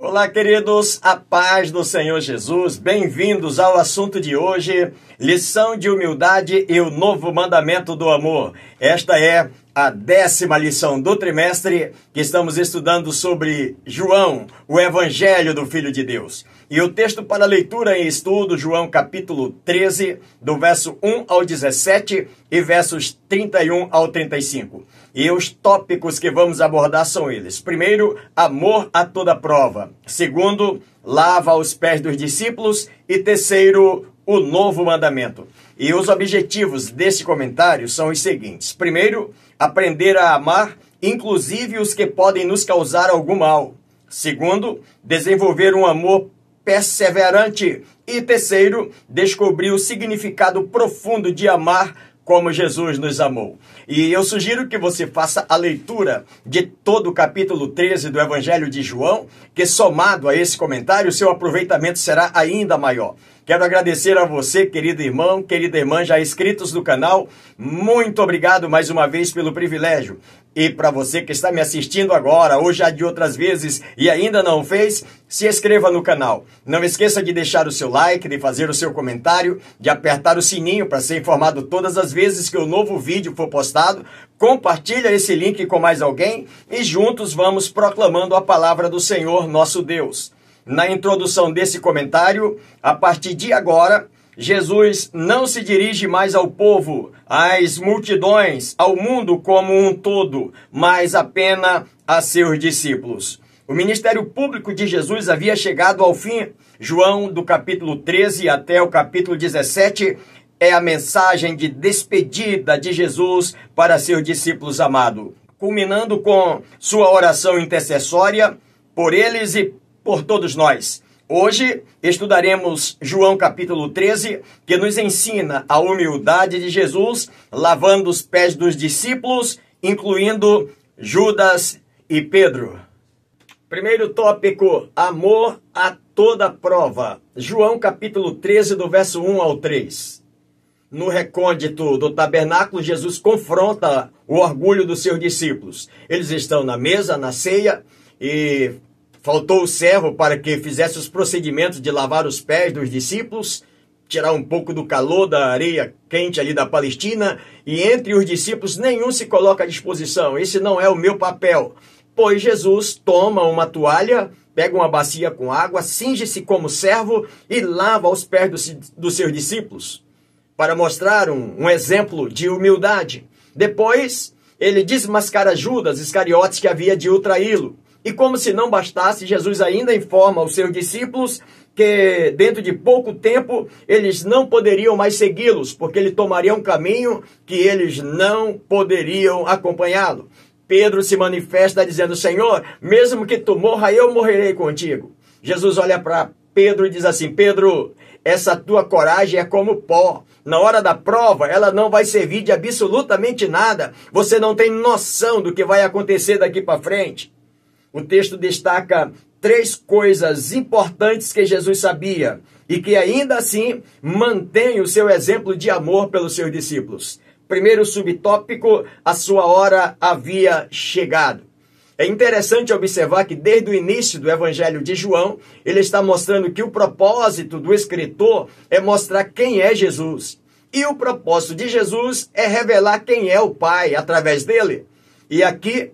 Olá, queridos, a paz do Senhor Jesus, bem-vindos ao assunto de hoje, lição de humildade e o novo mandamento do amor. Esta é a 10ª lição do trimestre que estamos estudando sobre João, o Evangelho do Filho de Deus. E o texto para leitura em estudo, João capítulo 13, do verso 1 ao 17 e versos 31 ao 35. E os tópicos que vamos abordar são eles. Primeiro, amor a toda prova. Segundo, lava os pés dos discípulos. E terceiro, o novo mandamento. E os objetivos desse comentário são os seguintes. Primeiro, aprender a amar, inclusive os que podem nos causar algum mal. Segundo, desenvolver um amor perseverante. E terceiro, descobrir o significado profundo de amar como Jesus nos amou. E eu sugiro que você faça a leitura de todo o capítulo 13 do Evangelho de João, que somado a esse comentário, seu aproveitamento será ainda maior. Quero agradecer a você, querido irmão, querida irmã, já inscritos no canal. Muito obrigado mais uma vez pelo privilégio. E para você que está me assistindo agora, ou já de outras vezes, e ainda não fez, se inscreva no canal. Não esqueça de deixar o seu like, de fazer o seu comentário, de apertar o sininho para ser informado todas as vezes que o novo vídeo for postado. Compartilha esse link com mais alguém e juntos vamos proclamando a palavra do Senhor nosso Deus. Na introdução desse comentário, a partir de agora, Jesus não se dirige mais ao povo, às multidões, ao mundo como um todo, mas apenas a seus discípulos. O ministério público de Jesus havia chegado ao fim. João, do capítulo 13 até o capítulo 17, é a mensagem de despedida de Jesus para seus discípulos amados, culminando com sua oração intercessória por eles e por todos nós. Hoje estudaremos João capítulo 13, que nos ensina a humildade de Jesus, lavando os pés dos discípulos, incluindo Judas e Pedro. Primeiro tópico, amor a toda prova. João capítulo 13, do verso 1 ao 3. No recôndito do tabernáculo, Jesus confronta o orgulho dos seus discípulos. Eles estão na mesa, na ceia, e faltou o servo para que fizesse os procedimentos de lavar os pés dos discípulos, tirar um pouco do calor da areia quente ali da Palestina, e entre os discípulos nenhum se coloca à disposição. Esse não é o meu papel. Pois Jesus toma uma toalha, pega uma bacia com água, cinge-se como servo e lava os pés dos seus discípulos, para mostrar um exemplo de humildade. Depois, ele desmascara Judas Iscariotes, que havia de o traí-lo. E como se não bastasse, Jesus ainda informa aos seus discípulos que dentro de pouco tempo eles não poderiam mais segui-los, porque ele tomaria um caminho que eles não poderiam acompanhá-lo. Pedro se manifesta dizendo: Senhor, mesmo que tu morra, eu morrerei contigo. Jesus olha para Pedro e diz assim: Pedro, essa tua coragem é como pó. Na hora da prova, ela não vai servir de absolutamente nada. Você não tem noção do que vai acontecer daqui para frente. O texto destaca 3 coisas importantes que Jesus sabia e que ainda assim mantém o seu exemplo de amor pelos seus discípulos. Primeiro subtópico, a sua hora havia chegado. É interessante observar que desde o início do Evangelho de João, ele está mostrando que o propósito do escritor é mostrar quem é Jesus. E o propósito de Jesus é revelar quem é o Pai através dele. E aqui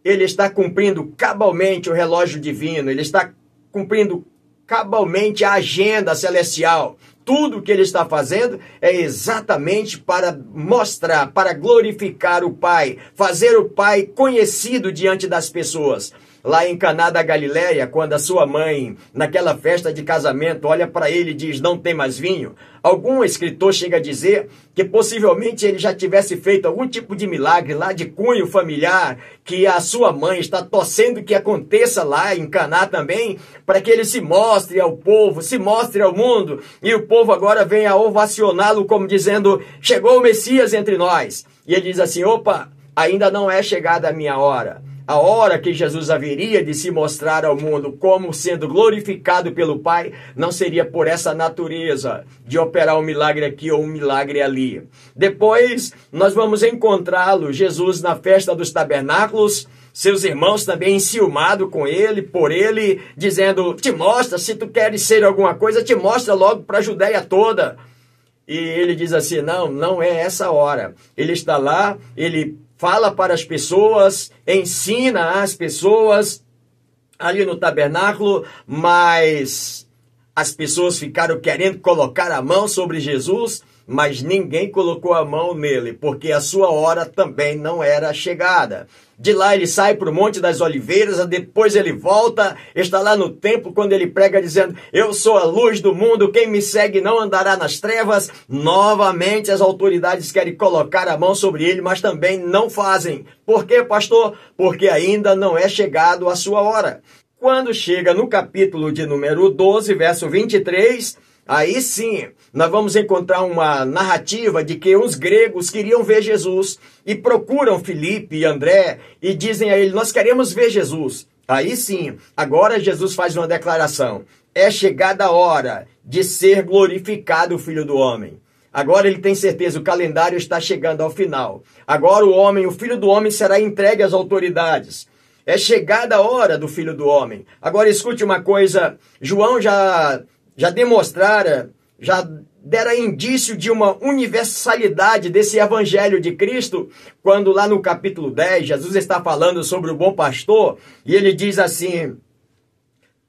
ele está cumprindo cabalmente o relógio divino, ele está cumprindo cabalmente a agenda celestial. Tudo o que ele está fazendo é exatamente para mostrar, para glorificar o Pai, fazer o Pai conhecido diante das pessoas. Lá em Caná da Galileia, quando a sua mãe, naquela festa de casamento, olha para ele e diz: não tem mais vinho, algum escritor chega a dizer que possivelmente ele já tivesse feito algum tipo de milagre lá de cunho familiar, que a sua mãe está torcendo que aconteça lá em Caná também, para que ele se mostre ao povo, se mostre ao mundo, e o povo agora vem a ovacioná-lo como dizendo: chegou o Messias entre nós. E ele diz assim: opa, ainda não é chegada a minha hora. A hora que Jesus haveria de se mostrar ao mundo como sendo glorificado pelo Pai, não seria por essa natureza de operar um milagre aqui ou um milagre ali. Depois, nós vamos encontrá-lo, Jesus, na festa dos tabernáculos, seus irmãos também enciumados com ele, por ele, dizendo, te mostra, se tu queres ser alguma coisa, te mostra logo para a Judéia toda. E ele diz assim, não é essa hora. Ele está lá, ele fala para as pessoas, ensina as pessoas ali no tabernáculo, mas as pessoas ficaram querendo colocar a mão sobre Jesus, mas ninguém colocou a mão nele, porque a sua hora também não era chegada. De lá ele sai para o Monte das Oliveiras, depois ele volta, está lá no templo quando ele prega dizendo, eu sou a luz do mundo, quem me segue não andará nas trevas. Novamente as autoridades querem colocar a mão sobre ele, mas também não fazem. Por quê, pastor? Porque ainda não é chegado a sua hora. Quando chega no capítulo de número 12, verso 23, aí sim, nós vamos encontrar uma narrativa de que os gregos queriam ver Jesus e procuram Filipe e André e dizem a ele, nós queremos ver Jesus. Aí sim, agora Jesus faz uma declaração, é chegada a hora de ser glorificado o Filho do Homem. Agora ele tem certeza, o calendário está chegando ao final. Agora o Filho do Homem será entregue às autoridades. É chegada a hora do Filho do Homem. Agora escute uma coisa, João já demonstrara, já dera indício de uma universalidade desse evangelho de Cristo, quando lá no capítulo 10, Jesus está falando sobre o bom pastor, e ele diz assim,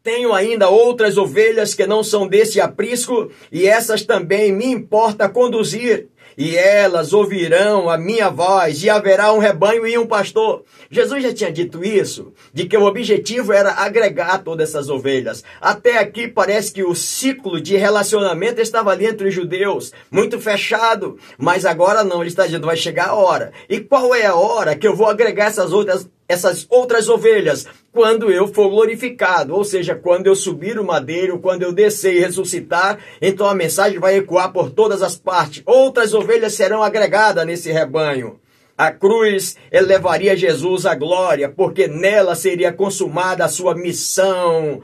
tenho ainda outras ovelhas que não são desse aprisco, e essas também me importa conduzir. E elas ouvirão a minha voz, e haverá um rebanho e um pastor. Jesus já tinha dito isso, de que o objetivo era agregar todas essas ovelhas. Até aqui parece que o ciclo de relacionamento estava ali entre os judeus, muito fechado. Mas agora não, ele está dizendo, vai chegar a hora. E qual é a hora que eu vou agregar essas outras ovelhas? Quando eu for glorificado, ou seja, quando eu subir o madeiro, quando eu descer e ressuscitar, então a mensagem vai ecoar por todas as partes. Outras ovelhas serão agregadas nesse rebanho. A cruz elevaria Jesus à glória, porque nela seria consumada a sua missão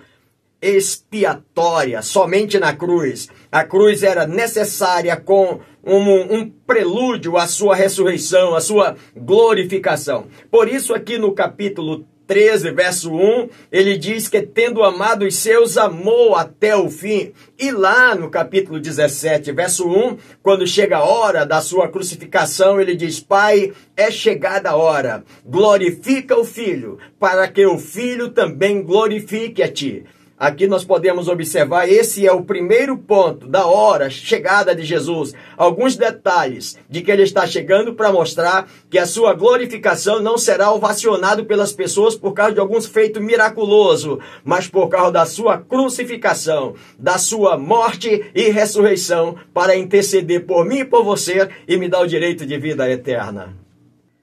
expiatória, somente na cruz. A cruz era necessária com um prelúdio à sua ressurreição, à sua glorificação. Por isso aqui no capítulo 13, verso 1, ele diz que tendo amado os seus, amou até o fim. E lá no capítulo 17, verso 1, quando chega a hora da sua crucificação, ele diz, Pai, é chegada a hora, glorifica o Filho, para que o Filho também glorifique a ti. Aqui nós podemos observar, esse é o primeiro ponto da hora, chegada de Jesus. Alguns detalhes de que ele está chegando para mostrar que a sua glorificação não será ovacionado pelas pessoas por causa de alguns feitos miraculosos, mas por causa da sua crucificação, da sua morte e ressurreição, para interceder por mim e por você e me dar o direito de vida eterna.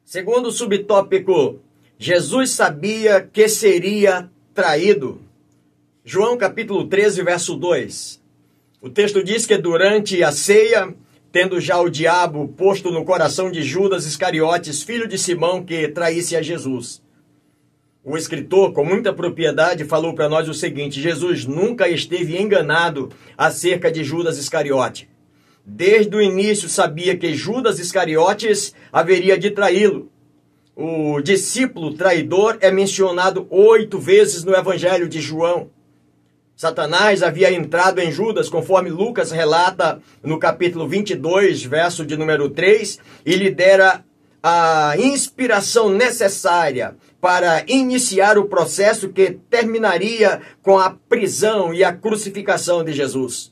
Segundo o subtópico, Jesus sabia que seria traído. João capítulo 13, verso 2. O texto diz que durante a ceia, tendo já o diabo posto no coração de Judas Iscariotes, filho de Simão, que traísse a Jesus. O escritor, com muita propriedade, falou para nós o seguinte, Jesus nunca esteve enganado acerca de Judas Iscariote. Desde o início sabia que Judas Iscariotes haveria de traí-lo. O discípulo traidor é mencionado 8 vezes no Evangelho de João. Satanás havia entrado em Judas, conforme Lucas relata no capítulo 22, verso de número 3, e lhe dera a inspiração necessária para iniciar o processo que terminaria com a prisão e a crucificação de Jesus.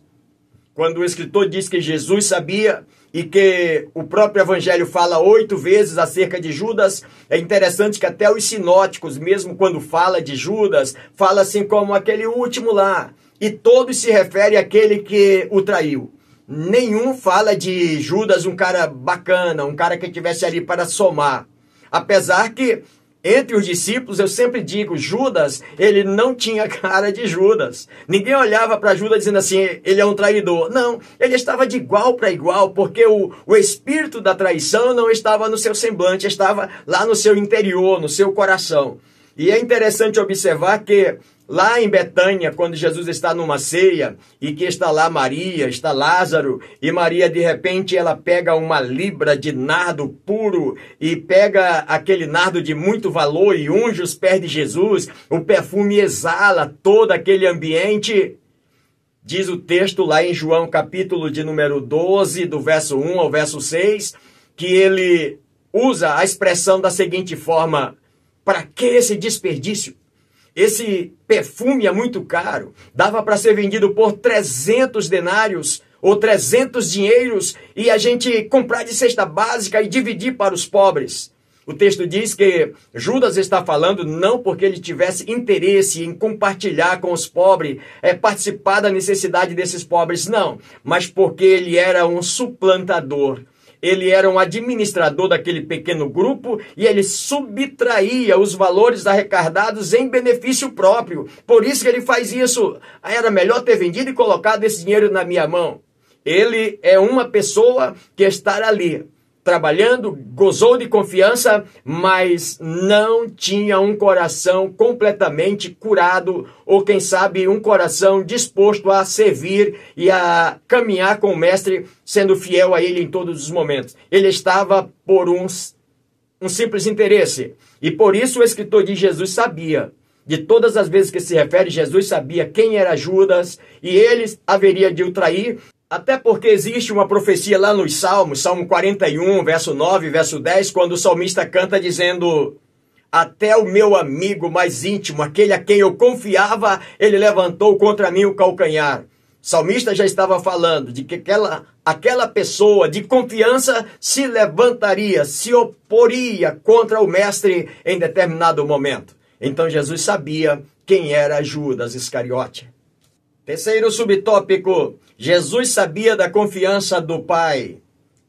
Quando o escritor diz que Jesus sabia e que o próprio Evangelho fala 8 vezes acerca de Judas, é interessante que até os sinóticos, mesmo quando fala de Judas, fala assim como aquele último lá, e todos se referem àquele que o traiu. Nenhum fala de Judas um cara bacana, um cara que estivesse ali para somar. Apesar que entre os discípulos, eu sempre digo, Judas, ele não tinha cara de Judas. Ninguém olhava para Judas dizendo assim, ele é um traidor. Não, ele estava de igual para igual, porque o espírito da traição não estava no seu semblante, estava lá no seu interior, no seu coração. E é interessante observar que Lá em Betânia, quando Jesus está numa ceia, e que está lá Maria, está Lázaro, e Maria, de repente, ela pega uma libra de nardo puro, e pega aquele nardo de muito valor, e unge os pés de Jesus, o perfume exala todo aquele ambiente. Diz o texto lá em João, capítulo de número 12, do verso 1 ao verso 6, que ele usa a expressão da seguinte forma: para que esse desperdício? Esse perfume é muito caro, dava para ser vendido por 300 denários ou 300 dinheiros e a gente comprar de cesta básica e dividir para os pobres. O texto diz que Judas está falando não porque ele tivesse interesse em compartilhar com os pobres, participar da necessidade desses pobres, não, mas porque ele era um suplantador. Ele era um administrador daquele pequeno grupo e ele subtraía os valores arrecadados em benefício próprio. Por isso que ele faz isso. Era melhor ter vendido e colocado esse dinheiro na minha mão. Ele é uma pessoa que está ali, trabalhando, gozou de confiança, mas não tinha um coração completamente curado, ou quem sabe um coração disposto a servir e a caminhar com o mestre, sendo fiel a ele em todos os momentos. Ele estava por um simples interesse, e por isso o escritor de Jesus sabia, de todas as vezes que se refere, Jesus sabia quem era Judas, e ele haveria de o trair. Até porque existe uma profecia lá nos Salmos, Salmo 41, verso 9, verso 10, quando o salmista canta dizendo: até o meu amigo mais íntimo, aquele a quem eu confiava, ele levantou contra mim o calcanhar. O salmista já estava falando de que aquela pessoa de confiança se levantaria, se oporia contra o mestre em determinado momento. Então Jesus sabia quem era Judas Iscariote. Terceiro subtópico: Jesus sabia da confiança do Pai.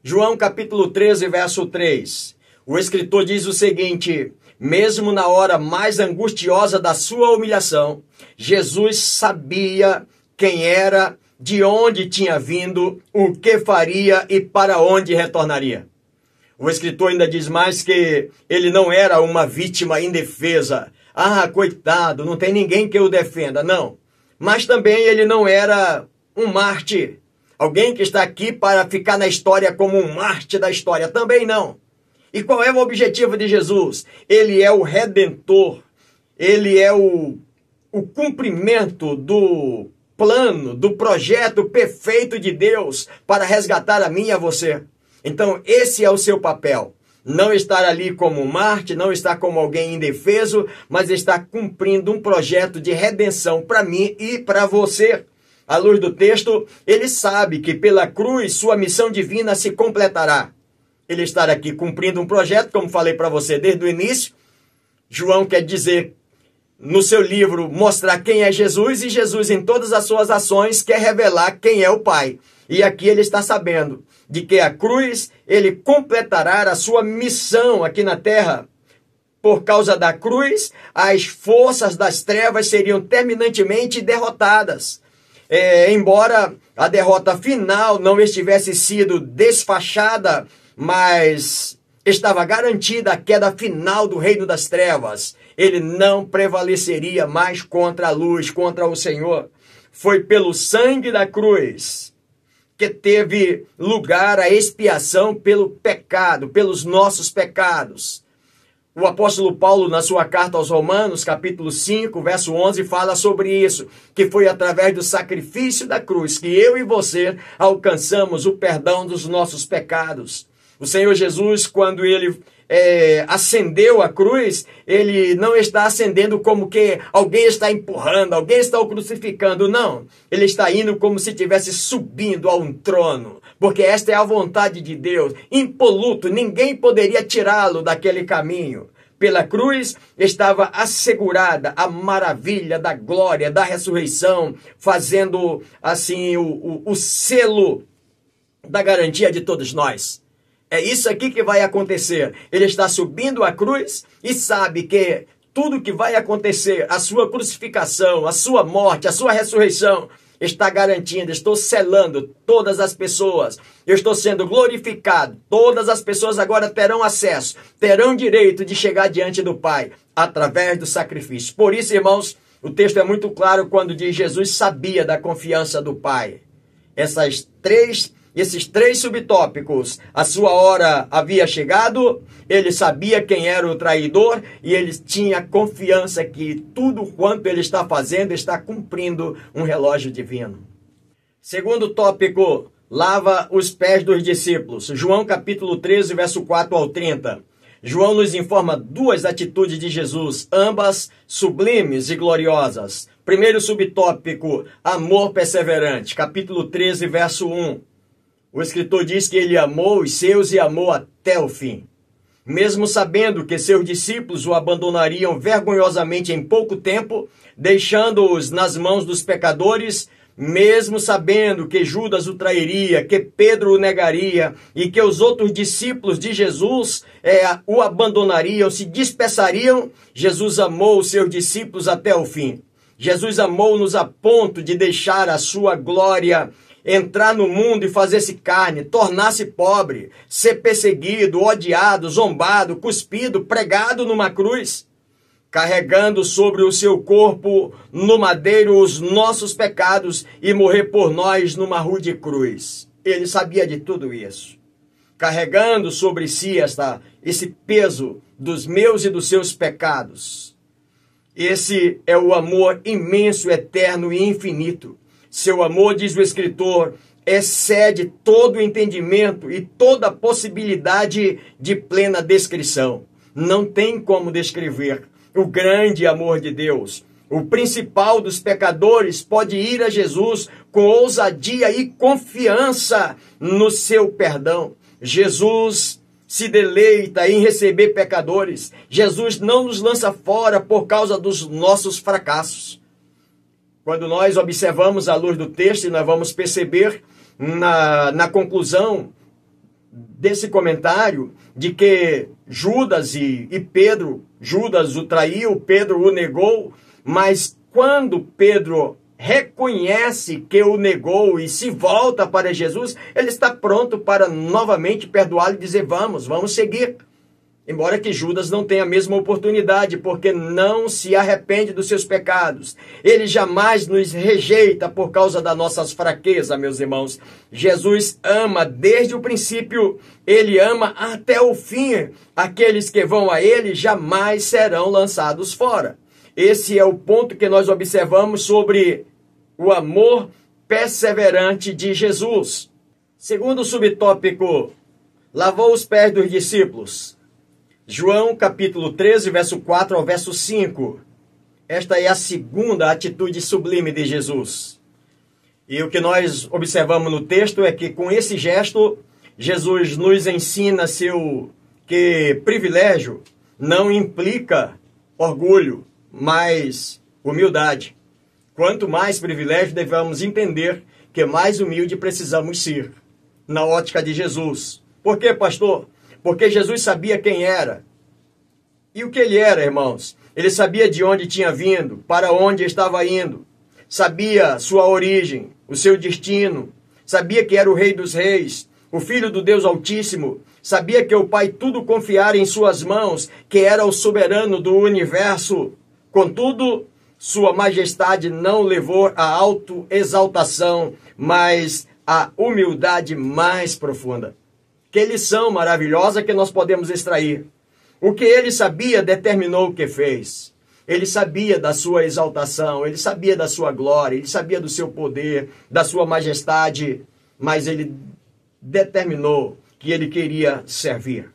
João capítulo 13, verso 3. O escritor diz o seguinte: mesmo na hora mais angustiosa da sua humilhação, Jesus sabia quem era, de onde tinha vindo, o que faria e para onde retornaria. O escritor ainda diz mais que ele não era uma vítima indefesa. Ah, coitado, não tem ninguém que o defenda. Não. Mas também ele não era um mártir, alguém que está aqui para ficar na história como um mártir da história, também não. E qual é o objetivo de Jesus? Ele é o Redentor, ele é o cumprimento do plano, do projeto perfeito de Deus para resgatar a mim e a você. Então esse é o seu papel. Não estar ali como mártir, não estar como alguém indefeso, mas estar cumprindo um projeto de redenção para mim e para você. À luz do texto, ele sabe que pela cruz sua missão divina se completará. Ele está aqui cumprindo um projeto, como falei para você desde o início. João quer dizer, no seu livro, mostrar quem é Jesus, e Jesus em todas as suas ações quer revelar quem é o Pai. E aqui ele está sabendo de que a cruz, ele completará a sua missão aqui na terra. Por causa da cruz, as forças das trevas seriam terminantemente derrotadas. Embora a derrota final não estivesse sido desfachada, mas estava garantida a queda final do reino das trevas. Ele não prevaleceria mais contra a luz, contra o Senhor. Foi pelo sangue da cruz que teve lugar a expiação pelo pecado, pelos nossos pecados. O apóstolo Paulo, na sua carta aos Romanos, capítulo 5, verso 11, fala sobre isso, que foi através do sacrifício da cruz que eu e você alcançamos o perdão dos nossos pecados. O Senhor Jesus, quando ele acendeu a cruz, ele não está acendendo como que alguém está empurrando, alguém está o crucificando, não. Ele está indo como se estivesse subindo a um trono, porque esta é a vontade de Deus, impoluto, ninguém poderia tirá-lo daquele caminho. Pela cruz estava assegurada a maravilha da glória, da ressurreição, fazendo assim o selo da garantia de todos nós. É isso aqui que vai acontecer. Ele está subindo a cruz e sabe que tudo que vai acontecer, a sua crucificação, a sua morte, a sua ressurreição, está garantindo. Estou selando todas as pessoas. Eu estou sendo glorificado. Todas as pessoas agora terão acesso, terão direito de chegar diante do Pai através do sacrifício. Por isso, irmãos, O texto é muito claro quando diz: Jesus sabia da confiança do Pai. Esses três subtópicos: a sua hora havia chegado, ele sabia quem era o traidor e ele tinha confiança que tudo quanto ele está fazendo está cumprindo um relógio divino. Segundo tópico: lava os pés dos discípulos. João capítulo 13, verso 4 ao 30. João nos informa duas atitudes de Jesus, ambas sublimes e gloriosas. Primeiro subtópico: amor perseverante. Capítulo 13, verso 1. O escritor diz que ele amou os seus e amou até o fim. Mesmo sabendo que seus discípulos o abandonariam vergonhosamente em pouco tempo, deixando-os nas mãos dos pecadores, mesmo sabendo que Judas o trairia, que Pedro o negaria e que os outros discípulos de Jesus o abandonariam, se dispersariam, Jesus amou os seus discípulos até o fim. Jesus amou-nos a ponto de deixar a sua glória entrar no mundo e fazer-se carne, tornar-se pobre, ser perseguido, odiado, zombado, cuspido, pregado numa cruz, carregando sobre o seu corpo no madeiro os nossos pecados e morrer por nós numa rude cruz. Ele sabia de tudo isso, carregando sobre si esse peso dos meus e dos seus pecados. Esse é o amor imenso, eterno e infinito. Seu amor, diz o escritor, excede todo o entendimento e toda possibilidade de plena descrição. Não tem como descrever o grande amor de Deus. O principal dos pecadores pode ir a Jesus com ousadia e confiança no seu perdão. Jesus se deleita em receber pecadores. Jesus não nos lança fora por causa dos nossos fracassos. Quando nós observamos a luz do texto, nós vamos perceber na conclusão desse comentário de que Judas e Pedro, Judas o traiu, Pedro o negou, mas quando Pedro reconhece que o negou e se volta para Jesus, ele está pronto para novamente perdoá-lo e dizer: vamos seguir. Embora que Judas não tenha a mesma oportunidade, porque não se arrepende dos seus pecados. Ele jamais nos rejeita por causa das nossas fraquezas, meus irmãos. Jesus ama desde o princípio, ele ama até o fim. Aqueles que vão a ele jamais serão lançados fora. Esse é o ponto que nós observamos sobre o amor perseverante de Jesus. Segundo subtópico: lavou os pés dos discípulos. João capítulo 13, verso 4 ao verso 5. Esta é a segunda atitude sublime de Jesus. E o que nós observamos no texto é que com esse gesto, Jesus nos ensina que privilégio não implica orgulho, mas humildade. Quanto mais privilégio, devemos entender que mais humilde precisamos ser, na ótica de Jesus. Por quê, pastor? Porque Jesus sabia quem era. E o que ele era, irmãos? Ele sabia de onde tinha vindo, para onde estava indo. Sabia sua origem, o seu destino. Sabia que era o Rei dos Reis, o Filho do Deus Altíssimo. Sabia que o Pai tudo confiara em suas mãos, que era o soberano do universo. Contudo, sua majestade não levou à autoexaltação, mas à humildade mais profunda. Que lição maravilhosa que nós podemos extrair. O que ele sabia determinou o que fez. Ele sabia da sua exaltação, ele sabia da sua glória, ele sabia do seu poder, da sua majestade, mas ele determinou que ele queria servir.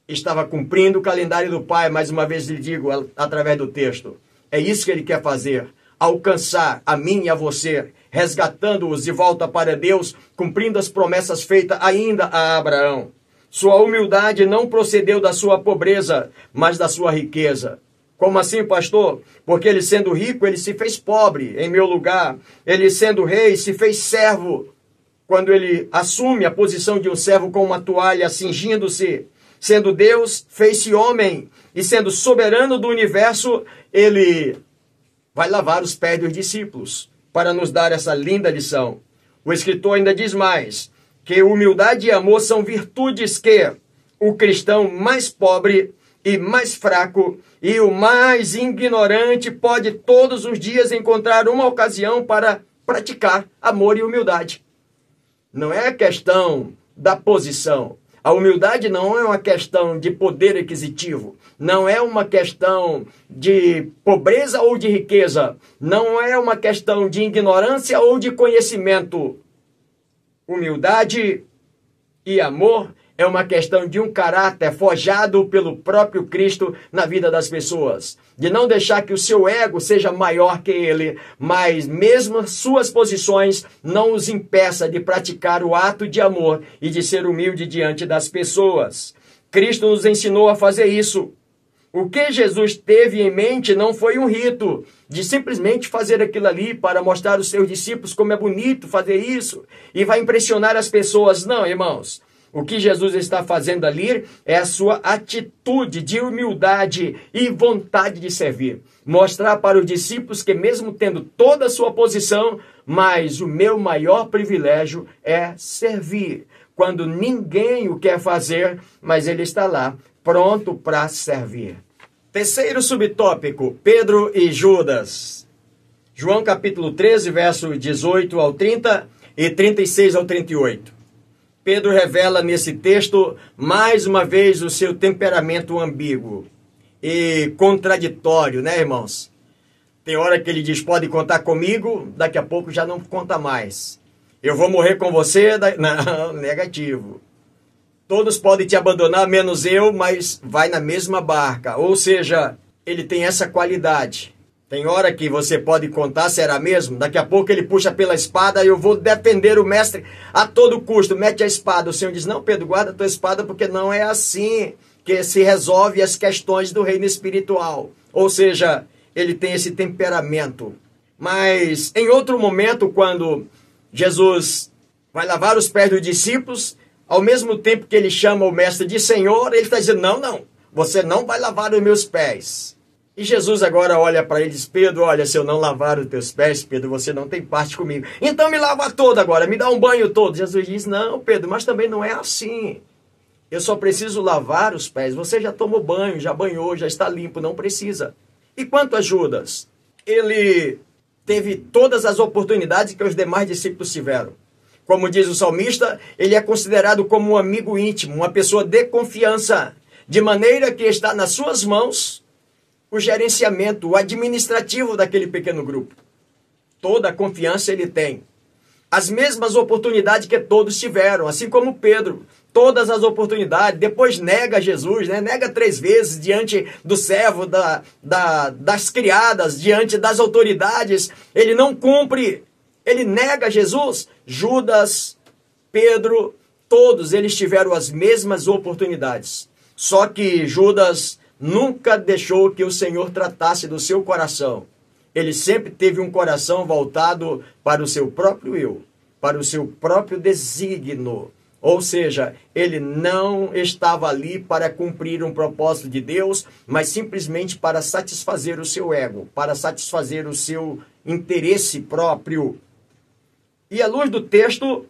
Estava cumprindo o calendário do Pai, mais uma vez lhe digo, através do texto. É isso que ele quer fazer, alcançar a mim e a você, resgatando-os de volta para Deus, cumprindo as promessas feitas ainda a Abraão. Sua humildade não procedeu da sua pobreza, mas da sua riqueza. Como assim, pastor? Porque ele sendo rico, ele se fez pobre em meu lugar. Ele sendo rei, se fez servo. Quando ele assume a posição de um servo com uma toalha cingindo-se. Sendo Deus, fez-se homem. E sendo soberano do universo, ele vai lavar os pés dos discípulos para nos dar essa linda lição. O escritor ainda diz mais, que humildade e amor são virtudes que o cristão mais pobre e mais fraco, e o mais ignorante pode todos os dias encontrar uma ocasião para praticar amor e humildade. Não é questão da posição. A humildade não é uma questão de poder aquisitivo, não é uma questão de pobreza ou de riqueza, não é uma questão de ignorância ou de conhecimento. Humildade e amor é uma questão de um caráter forjado pelo próprio Cristo na vida das pessoas. De não deixar que o seu ego seja maior que ele, mas mesmo suas posições não os impeça de praticar o ato de amor e de ser humilde diante das pessoas. Cristo nos ensinou a fazer isso. O que Jesus teve em mente não foi um rito de simplesmente fazer aquilo ali para mostrar aos seus discípulos como é bonito fazer isso e vai impressionar as pessoas. Não, irmãos. O que Jesus está fazendo ali é a sua atitude de humildade e vontade de servir. Mostrar para os discípulos que mesmo tendo toda a sua posição, mas o meu maior privilégio é servir. Quando ninguém o quer fazer, mas ele está lá, pronto para servir. Terceiro subtópico, Pedro e Judas. João capítulo 13, verso 18 ao 30 e 36 ao 38. Pedro revela nesse texto, mais uma vez, o seu temperamento ambíguo e contraditório, né, irmãos? Tem hora que ele diz, pode contar comigo, daqui a pouco já não conta mais. Eu vou morrer com você, não, negativo. Todos podem te abandonar, menos eu, mas vai na mesma barca. Ou seja, ele tem essa qualidade. Tem hora que você pode contar, será mesmo? Daqui a pouco ele puxa pela espada e eu vou defender o mestre a todo custo. Mete a espada. O Senhor diz, não, Pedro, guarda a tua espada porque não é assim que se resolve as questões do reino espiritual. Ou seja, ele tem esse temperamento. Mas em outro momento, quando Jesus vai lavar os pés dos discípulos, ao mesmo tempo que ele chama o mestre de Senhor, ele está dizendo, não, você não vai lavar os meus pés. E Jesus agora olha para ele e diz, Pedro, olha, se eu não lavar os teus pés, Pedro, você não tem parte comigo. Então me lava todo agora, me dá um banho todo. Jesus diz, não, Pedro, mas também não é assim. Eu só preciso lavar os pés. Você já tomou banho, já banhou, já está limpo, não precisa. E quanto a Judas? Ele teve todas as oportunidades que os demais discípulos tiveram. Como diz o salmista, ele é considerado como um amigo íntimo, uma pessoa de confiança, de maneira que está nas suas mãos o gerenciamento, o administrativo daquele pequeno grupo. Toda a confiança ele tem. As mesmas oportunidades que todos tiveram, assim como Pedro. Todas as oportunidades, depois nega Jesus, né? Nega 3 vezes diante do servo, das criadas, diante das autoridades. Ele não cumpre, ele nega Jesus. Judas, Pedro, todos eles tiveram as mesmas oportunidades. Só que Judas nunca deixou que o Senhor tratasse do seu coração. Ele sempre teve um coração voltado para o seu próprio eu, para o seu próprio desígnio. Ou seja, ele não estava ali para cumprir um propósito de Deus, mas simplesmente para satisfazer o seu ego, para satisfazer o seu interesse próprio. E à luz do texto,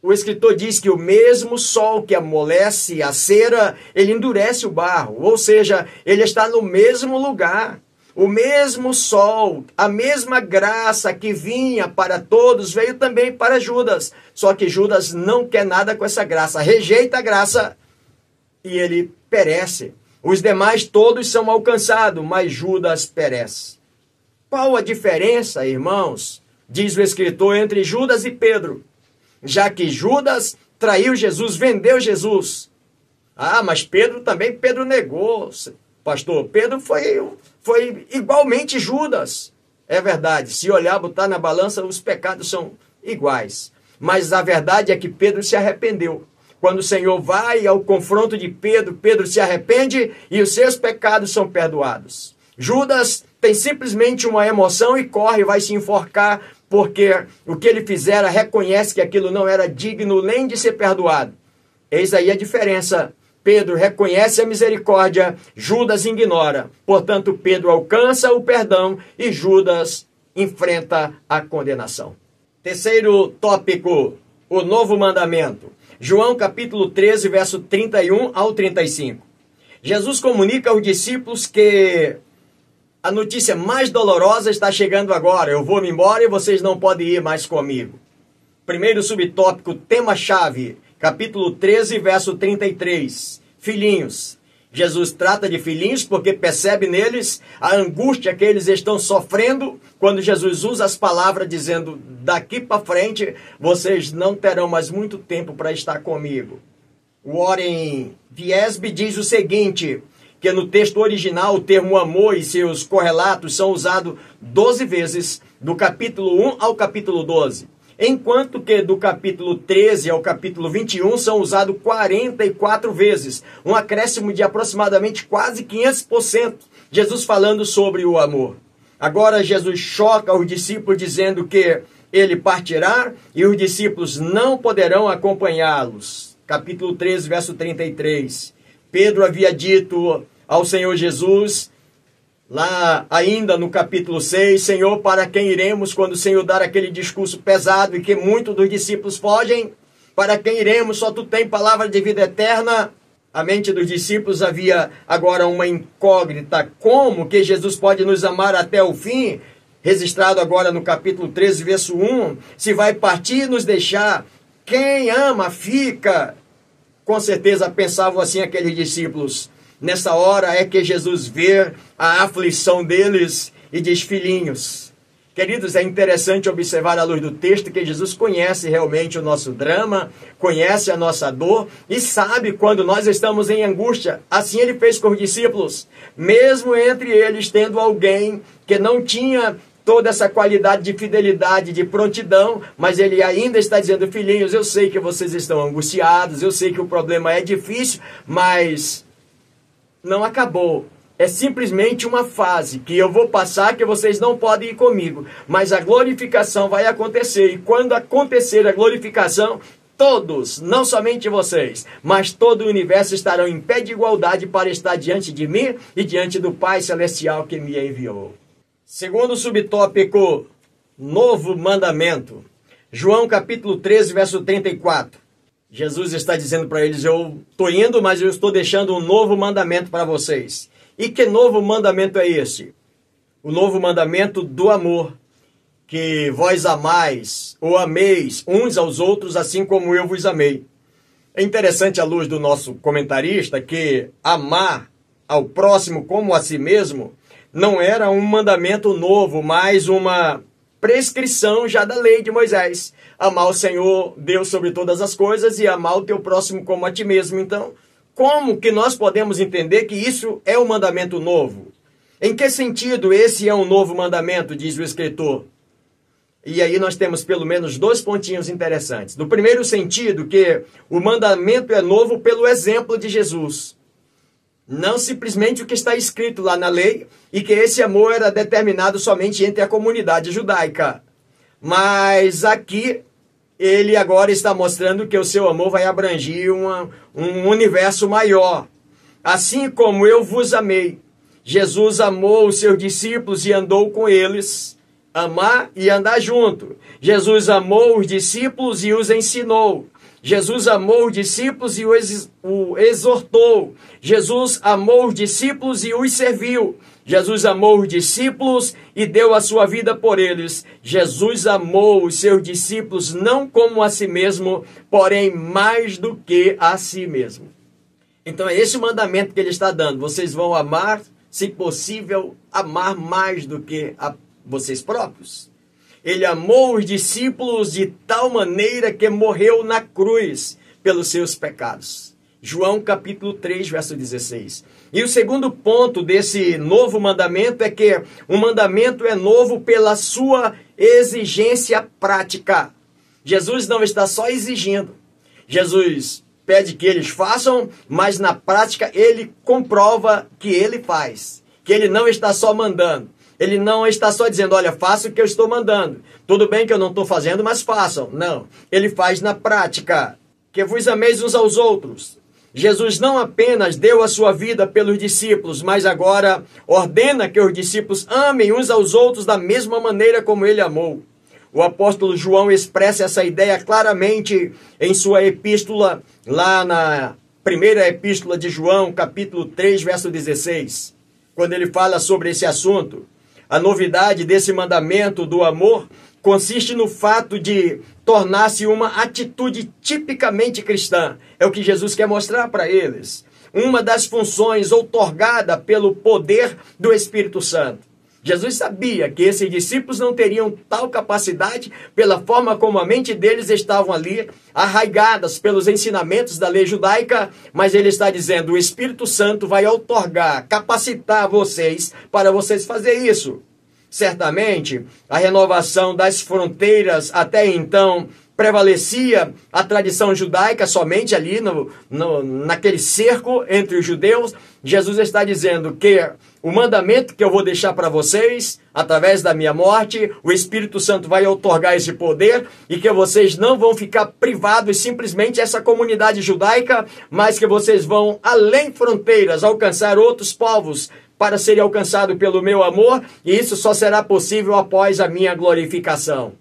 o escritor diz que o mesmo sol que amolece a cera, ele endurece o barro. Ou seja, ele está no mesmo lugar. O mesmo sol, a mesma graça que vinha para todos, veio também para Judas. Só que Judas não quer nada com essa graça, rejeita a graça e ele perece. Os demais todos são alcançados, mas Judas perece. Qual a diferença, irmãos, diz o escritor, entre Judas e Pedro? Já que Judas traiu Jesus, vendeu Jesus. Ah, mas Pedro negou. Pastor, Pedro foi igualmente Judas. É verdade, se olhar, botar na balança, os pecados são iguais. Mas a verdade é que Pedro se arrependeu. Quando o Senhor vai ao confronto de Pedro, Pedro se arrepende e os seus pecados são perdoados. Judas tem simplesmente uma emoção e corre, vai se enforcar, porque o que ele fizera reconhece que aquilo não era digno nem de ser perdoado. Eis aí a diferença. Pedro reconhece a misericórdia, Judas ignora. Portanto, Pedro alcança o perdão e Judas enfrenta a condenação. Terceiro tópico, o novo mandamento. João capítulo 13, verso 31 ao 35. Jesus comunica aos discípulos que a notícia mais dolorosa está chegando agora. Eu vou me embora e vocês não podem ir mais comigo. Primeiro subtópico, tema-chave, capítulo 13, verso 33. Filhinhos. Jesus trata de filhinhos porque percebe neles a angústia que eles estão sofrendo quando Jesus usa as palavras dizendo: daqui para frente vocês não terão mais muito tempo para estar comigo. Warren Wiersbe diz o seguinte, que no texto original o termo amor e seus correlatos são usados 12 vezes, do capítulo 1 ao capítulo 12. Enquanto que do capítulo 13 ao capítulo 21 são usados 44 vezes, um acréscimo de aproximadamente quase 500%, Jesus falando sobre o amor. Agora Jesus choca os discípulos dizendo que ele partirá e os discípulos não poderão acompanhá-los. Capítulo 13, verso 33. Pedro havia dito ao Senhor Jesus, lá ainda no capítulo 6, Senhor, para quem iremos quando o Senhor dar aquele discurso pesado e que muitos dos discípulos fogem? Para quem iremos? Só tu tem palavra de vida eterna. A mente dos discípulos havia agora uma incógnita. Como que Jesus pode nos amar até o fim? Registrado agora no capítulo 13, verso 1. Se vai partir e nos deixar, quem ama fica. Com certeza pensavam assim aqueles discípulos. Nessa hora é que Jesus vê a aflição deles e diz: filhinhos. Queridos, é interessante observar à luz do texto que Jesus conhece realmente o nosso drama, conhece a nossa dor e sabe quando nós estamos em angústia. Assim ele fez com os discípulos, mesmo entre eles tendo alguém que não tinha toda essa qualidade de fidelidade, de prontidão, mas ele ainda está dizendo: filhinhos, eu sei que vocês estão angustiados, eu sei que o problema é difícil, mas não acabou. É simplesmente uma fase que eu vou passar, que vocês não podem ir comigo. Mas a glorificação vai acontecer. E quando acontecer a glorificação, todos, não somente vocês, mas todo o universo estarão em pé de igualdade para estar diante de mim e diante do Pai Celestial que me enviou. Segundo subtópico, novo mandamento. João capítulo 13, verso 34. Jesus está dizendo para eles: eu estou indo, mas eu estou deixando um novo mandamento para vocês. E que novo mandamento é esse? O novo mandamento do amor. Que vós amais ou ameis uns aos outros assim como eu vos amei. É interessante à luz do nosso comentarista que amar ao próximo como a si mesmo não era um mandamento novo, mas uma prescrição já da lei de Moisés. Amar o Senhor Deus sobre todas as coisas e amar o teu próximo como a ti mesmo. Então, como que nós podemos entender que isso é um mandamento novo? Em que sentido esse é um novo mandamento, diz o escritor? E aí nós temos pelo menos 2 pontinhos interessantes. No primeiro sentido, que o mandamento é novo pelo exemplo de Jesus. Não simplesmente o que está escrito lá na lei, e que esse amor era determinado somente entre a comunidade judaica. Mas aqui ele agora está mostrando que o seu amor vai abranger um universo maior. Assim como eu vos amei. Jesus amou os seus discípulos e andou com eles. Amar e andar junto. Jesus amou os discípulos e os ensinou. Jesus amou os discípulos e o exortou. Jesus amou os discípulos e os serviu. Jesus amou os discípulos e deu a sua vida por eles. Jesus amou os seus discípulos não como a si mesmo, porém mais do que a si mesmo. Então é esse o mandamento que ele está dando. Vocês vão amar, se possível, amar mais do que a vocês próprios. Ele amou os discípulos de tal maneira que morreu na cruz pelos seus pecados. João capítulo 3, verso 16. E o segundo ponto desse novo mandamento é que o mandamento é novo pela sua exigência prática. Jesus não está só exigindo. Jesus pede que eles façam, mas na prática ele comprova que ele faz. Que ele não está só mandando. Ele não está só dizendo: olha, faça o que eu estou mandando. Tudo bem que eu não estou fazendo, mas façam. Não, ele faz na prática. Que vos ameis uns aos outros. Jesus não apenas deu a sua vida pelos discípulos, mas agora ordena que os discípulos amem uns aos outros da mesma maneira como ele amou. O apóstolo João expressa essa ideia claramente em sua epístola, lá na primeira epístola de João, capítulo 3, verso 16, quando ele fala sobre esse assunto. A novidade desse mandamento do amor consiste no fato de tornar-se uma atitude tipicamente cristã. É o que Jesus quer mostrar para eles. Uma das funções outorgada pelo poder do Espírito Santo. Jesus sabia que esses discípulos não teriam tal capacidade pela forma como a mente deles estavam ali, arraigadas pelos ensinamentos da lei judaica, mas ele está dizendo, o Espírito Santo vai outorgar, capacitar vocês para vocês fazerem isso. Certamente, a renovação das fronteiras até então prevalecia a tradição judaica somente ali naquele cerco entre os judeus. Jesus está dizendo que o mandamento que eu vou deixar para vocês, através da minha morte, o Espírito Santo vai outorgar esse poder e que vocês não vão ficar privados simplesmente dessa comunidade judaica, mas que vocês vão além fronteiras, alcançar outros povos para serem alcançados pelo meu amor, e isso só será possível após a minha glorificação.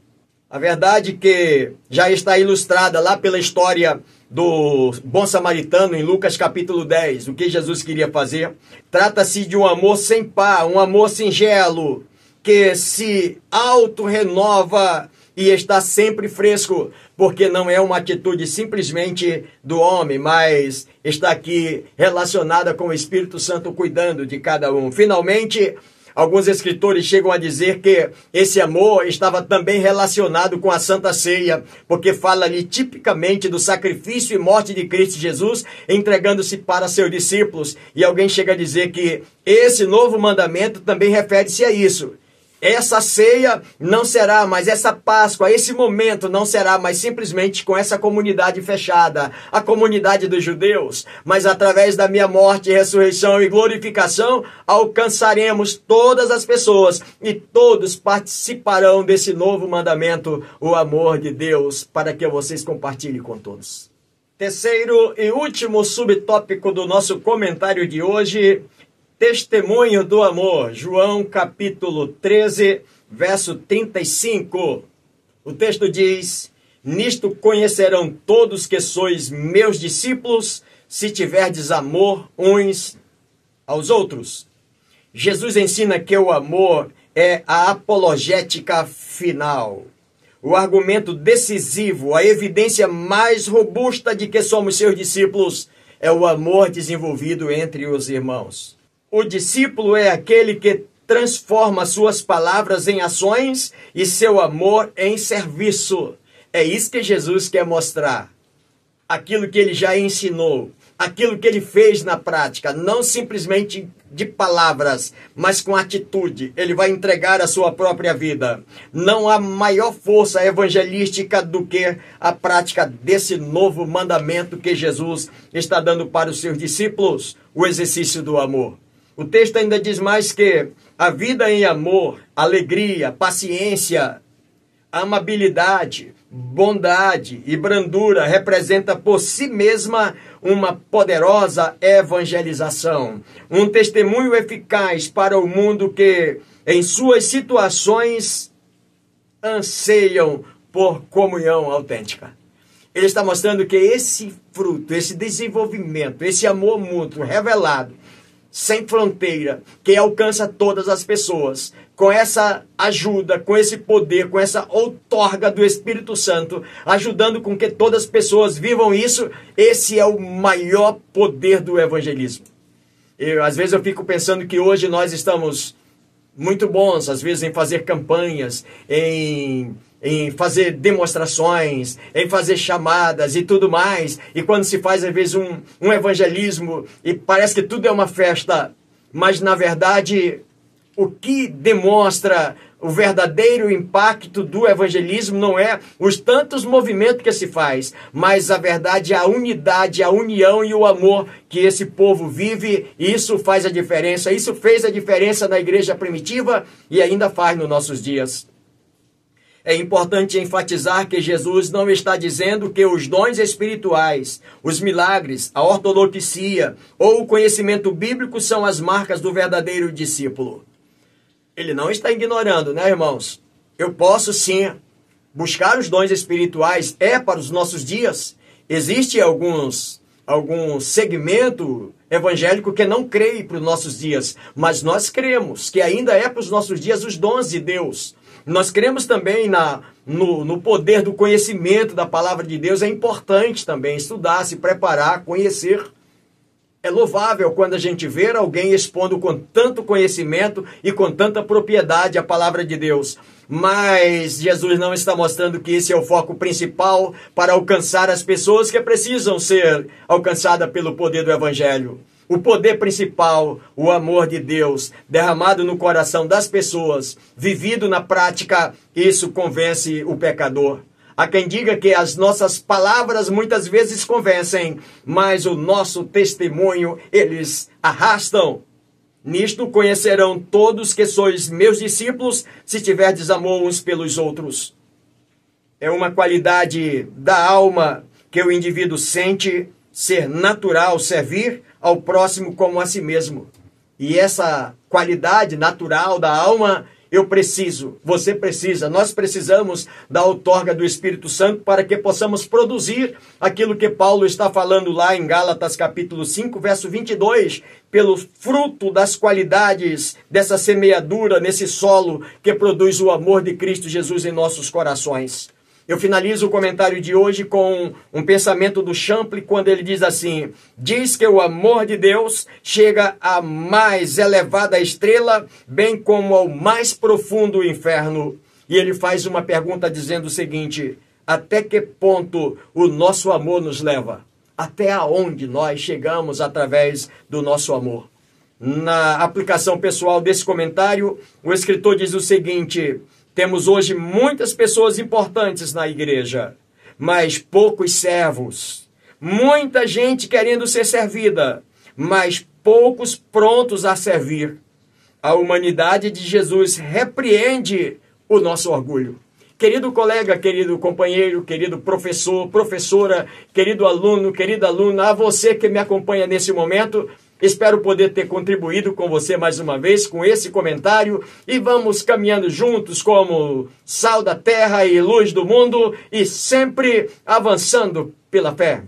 A verdade que já está ilustrada lá pela história do bom samaritano em Lucas capítulo 10, o que Jesus queria fazer. Trata-se de um amor sem par, um amor singelo, que se auto-renova e está sempre fresco, porque não é uma atitude simplesmente do homem, mas está aqui relacionada com o Espírito Santo cuidando de cada um. Finalmente, alguns escritores chegam a dizer que esse amor estava também relacionado com a Santa Ceia, porque fala ali tipicamente do sacrifício e morte de Cristo Jesus, entregando-se para seus discípulos. E alguém chega a dizer que esse novo mandamento também refere-se a isso. Essa ceia não será mais, essa Páscoa, esse momento não será mais simplesmente com essa comunidade fechada, a comunidade dos judeus, mas através da minha morte, ressurreição e glorificação, alcançaremos todas as pessoas e todos participarão desse novo mandamento, o amor de Deus, para que vocês compartilhem com todos. Terceiro e último subtópico do nosso comentário de hoje, testemunho do amor, João capítulo 13, verso 35. O texto diz, nisto conhecerão todos que sois meus discípulos, se tiverdes amor uns aos outros. Jesus ensina que o amor é a apologética final, o argumento decisivo, a evidência mais robusta de que somos seus discípulos é o amor desenvolvido entre os irmãos. O discípulo é aquele que transforma suas palavras em ações e seu amor em serviço. É isso que Jesus quer mostrar. Aquilo que ele já ensinou, aquilo que ele fez na prática, não simplesmente de palavras, mas com atitude. Ele vai entregar a sua própria vida. Não há maior força evangelística do que a prática desse novo mandamento que Jesus está dando para os seus discípulos, o exercício do amor. O texto ainda diz mais que a vida em amor, alegria, paciência, amabilidade, bondade e brandura representa por si mesma uma poderosa evangelização, um testemunho eficaz para o mundo que, em suas situações, anseiam por comunhão autêntica. Ele está mostrando que esse fruto, esse desenvolvimento, esse amor mútuo revelado, sem fronteira, que alcança todas as pessoas, com essa ajuda, com esse poder, com essa outorga do Espírito Santo, ajudando com que todas as pessoas vivam isso, esse é o maior poder do evangelismo. Às vezes eu fico pensando que hoje nós estamos muito bons, às vezes, em fazer campanhas, em fazer demonstrações, em fazer chamadas e tudo mais. E quando se faz, às vezes, um evangelismo e parece que tudo é uma festa, mas, na verdade, o que demonstra o verdadeiro impacto do evangelismo não é os tantos movimentos que se faz, mas, a verdade, a unidade, a união e o amor que esse povo vive. Isso faz a diferença. Isso fez a diferença na igreja primitiva e ainda faz nos nossos dias. É importante enfatizar que Jesus não está dizendo que os dons espirituais, os milagres, a ortodoxia ou o conhecimento bíblico são as marcas do verdadeiro discípulo. Ele não está ignorando, né, irmãos? Eu posso sim buscar os dons espirituais, para os nossos dias. Existem alguns algum segmento evangélico que não crê para os nossos dias, mas nós cremos que ainda é para os nossos dias os dons de Deus. Nós cremos também no poder do conhecimento da palavra de Deus. É importante também estudar, se preparar, conhecer. É louvável quando a gente vê alguém expondo com tanto conhecimento e com tanta propriedade a palavra de Deus. Mas Jesus não está mostrando que esse é o foco principal para alcançar as pessoas que precisam ser alcançadas pelo poder do Evangelho. O poder principal, o amor de Deus, derramado no coração das pessoas, vivido na prática, isso convence o pecador. Há quem diga que as nossas palavras muitas vezes convencem, mas o nosso testemunho eles arrastam. Nisto conhecerão todos que sois meus discípulos, se tiverdes amor uns pelos outros. É uma qualidade da alma que o indivíduo sente ser natural, servir ao próximo como a si mesmo. E essa qualidade natural da alma, eu preciso, você precisa, nós precisamos da outorga do Espírito Santo para que possamos produzir aquilo que Paulo está falando lá em Gálatas capítulo 5, verso 22, pelo fruto das qualidades dessa semeadura nesse solo que produz o amor de Cristo Jesus em nossos corações. Eu finalizo o comentário de hoje com um pensamento do Champlin, quando ele diz assim: diz que o amor de Deus chega à mais elevada estrela, bem como ao mais profundo inferno. E ele faz uma pergunta dizendo o seguinte: até que ponto o nosso amor nos leva? Até aonde nós chegamos através do nosso amor? Na aplicação pessoal desse comentário, o escritor diz o seguinte: temos hoje muitas pessoas importantes na igreja, mas poucos servos. Muita gente querendo ser servida, mas poucos prontos a servir. A humanidade de Jesus repreende o nosso orgulho. Querido colega, querido companheiro, querido professor, professora, querido aluno, querida aluna, a você que me acompanha nesse momento, espero poder ter contribuído com você mais uma vez com esse comentário e vamos caminhando juntos como sal da terra e luz do mundo e sempre avançando pela fé.